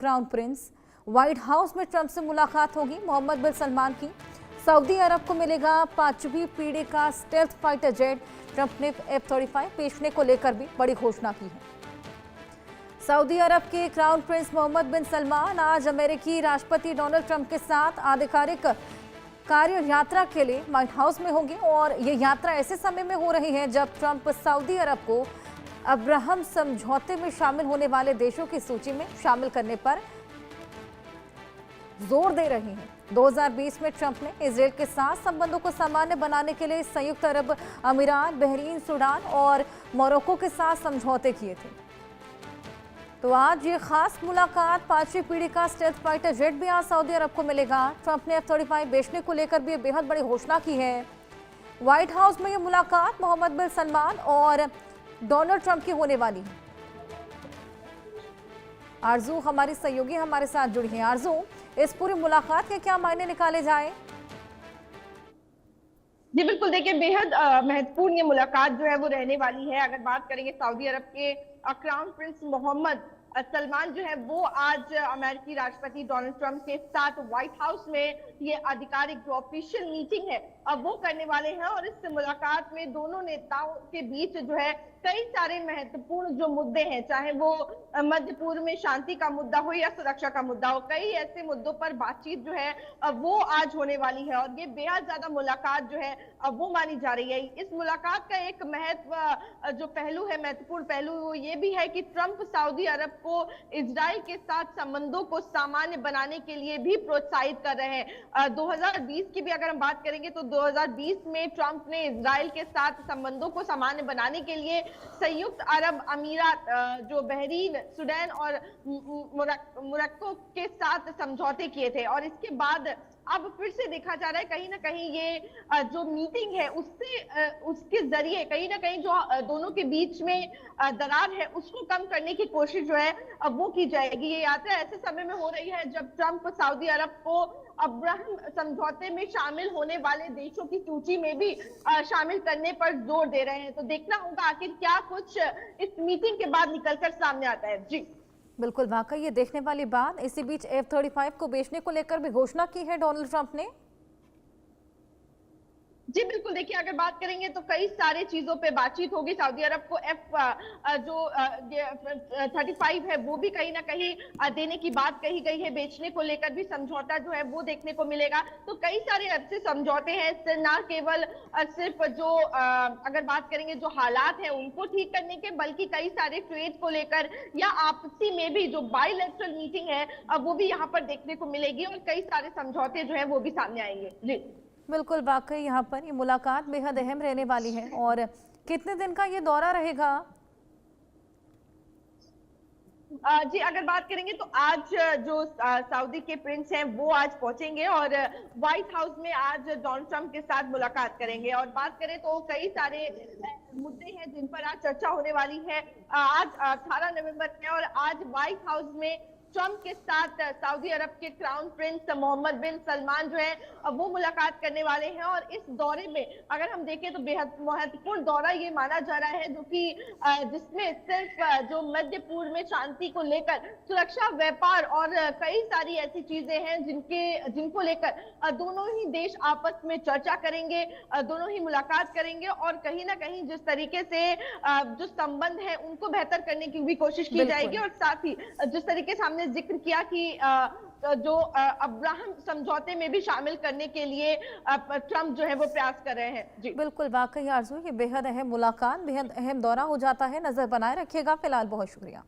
Crown Prince. White house में Trump से मुलाकात होगी मोहम्मद बिन सलमान की। सऊदी अरब को मिलेगा 5वीं पीढ़ी का स्टेल्थ फाइटर जेट। ट्रंप ने F-35 बेचने को लेकर भी बड़ी घोषणा की है। सऊदी अरब के क्राउन प्रिंस मोहम्मद बिन सलमान आज अमेरिकी राष्ट्रपति डोनाल्ड ट्रंप के साथ आधिकारिक कार्य यात्रा के लिए व्हाइट हाउस में होंगे और ये यात्रा ऐसे समय में हो रही है जब ट्रंप सऊदी अरब को अब्राहम समझौते में शामिल होने वाले देशों की सूची में शामिल करने पर जोर दे रहे हैं। 2020 में ट्रंप ने इजराइल के साथ संबंधों को सामान्य बनाने के लिए संयुक्त अरब अमीरात, बहरीन, सूडान और मोरक्को के साथ समझौते किए थे। तो आज ये खास मुलाकात 5वीं पीढ़ी का स्टेल्थ फाइटर जेट भी आज सऊदी अरब को मिलेगा। ट्रंप ने F-35 बेचने को लेकर भी बेहद बड़ी घोषणा की है। व्हाइट हाउस में ये मुलाकात मोहम्मद बिन सलमान और डोनाल्ड ट्रंप की होने वाली है। आरजू हमारी सहयोगी हमारे साथ जुड़ी हैं। आरजू, इस पूरी मुलाकात के क्या मायने निकाले जाए? जी बिल्कुल, देखिए बेहद महत्वपूर्ण ये मुलाकात जो है वो रहने वाली है। अगर बात करेंगे सऊदी अरब के क्राउन प्रिंस मोहम्मद सलमान जो है वो आज अमेरिकी राष्ट्रपति डोनाल्ड ट्रंप के साथ व्हाइट हाउस में ये आधिकारिक जो ऑफिशियल मीटिंग है अब वो करने वाले हैं और इस मुलाकात में दोनों नेताओं के बीच जो है कई सारे महत्वपूर्ण जो मुद्दे हैं, चाहे वो मध्य पूर्व में शांति का मुद्दा हो या सुरक्षा का मुद्दा हो, कई ऐसे मुद्दों पर बातचीत जो है वो आज होने वाली है और ये बेहद ज्यादा मुलाकात जो है वो मानी जा रही है। इस मुलाकात का एक जो पहलू है, महत्वपूर्ण पहलू, वो ये भी है कि ट्रंप सऊदी अरब को इजराइल के साथ संबंधों को सामान्य बनाने के लिए भी प्रोत्साहित कर रहे हैं। 2020 की भी अगर हम बात करेंगे तो 2020 में ट्रंप ने इजराइल के साथ संबंधों को सामान्य बनाने के लिए संयुक्त अरब अमीरात, जो बहरीन, सूडान और मोरक्को के साथ समझौते किए थे और इसके बाद अब फिर से देखा जा रहा है कहीं ना कहीं ये जो मीटिंग है उसके जरिए कहीं ना कहीं जो दोनों के बीच में दरार है उसको कम करने की कोशिश जो है अब वो की जाएगी। ये यात्रा ऐसे समय में हो रही है जब ट्रंप सऊदी अरब को अब्राहम समझौते में शामिल होने वाले देशों की सूची में भी शामिल करने पर जोर दे रहे हैं। तो देखना होगा आखिर क्या कुछ इस मीटिंग के बाद निकलकर सामने आता है। जी बिल्कुल, वाकई ये देखने वाली बात। इसी बीच F-35 को बेचने को लेकर भी घोषणा की है डोनाल्ड ट्रंप ने। जी बिल्कुल, देखिए अगर बात करेंगे तो कई सारे चीजों पे बातचीत होगी। सऊदी अरब को F-35 है वो भी कहीं ना कहीं देने की बात कही गई है। बेचने को लेकर भी समझौता जो है वो देखने को मिलेगा। तो कई सारे ऐसे समझौते हैं, ना केवल सिर्फ जो अगर बात करेंगे जो हालात हैं उनको ठीक करने के, बल्कि कई सारे ट्रेड को लेकर या आपसी में भी जो बायलैटरल मीटिंग है वो भी यहाँ पर देखने को मिलेगी और कई सारे समझौते जो है वो भी सामने आएंगे। जी बिल्कुल, वाकई यहाँ पर ये मुलाकात बेहद अहम रहने वाली है। और कितने दिन का ये दौरा रहेगा? जी अगर बात करेंगे तो आज जो सऊदी के प्रिंस हैं वो आज पहुंचेंगे और व्हाइट हाउस में आज डोनाल्ड ट्रंप के साथ मुलाकात करेंगे। और बात करें तो कई सारे मुद्दे हैं जिन पर आज चर्चा होने वाली है। आज 18 नवंबर है और आज व्हाइट हाउस में ट्रंप के साथ सऊदी अरब के क्राउन प्रिंस मोहम्मद बिन सलमान जो है वो मुलाकात करने वाले हैं। और इस दौरे में अगर हम देखें तो बेहद महत्वपूर्ण दौरा ये माना जा रहा है, जो कि जिसमें सिर्फ जो मध्य पूर्व में शांति को लेकर सुरक्षा, व्यापार और कई सारी ऐसी चीजें हैं जिनको लेकर दोनों ही देश आपस में चर्चा करेंगे, दोनों ही मुलाकात करेंगे और कहीं ना कहीं जिस तरीके से जो संबंध है उनको बेहतर करने की भी कोशिश की जाएगी। और साथ ही जिस तरीके से जिक्र किया कि जो अब्राहम समझौते में भी शामिल करने के लिए ट्रंप जो है वो प्रयास कर रहे हैं। जी बिल्कुल, वाकई आरजू ये बेहद अहम मुलाकात, बेहद अहम दौरा हो जाता है। नजर बनाए रखिएगा। फिलहाल बहुत शुक्रिया।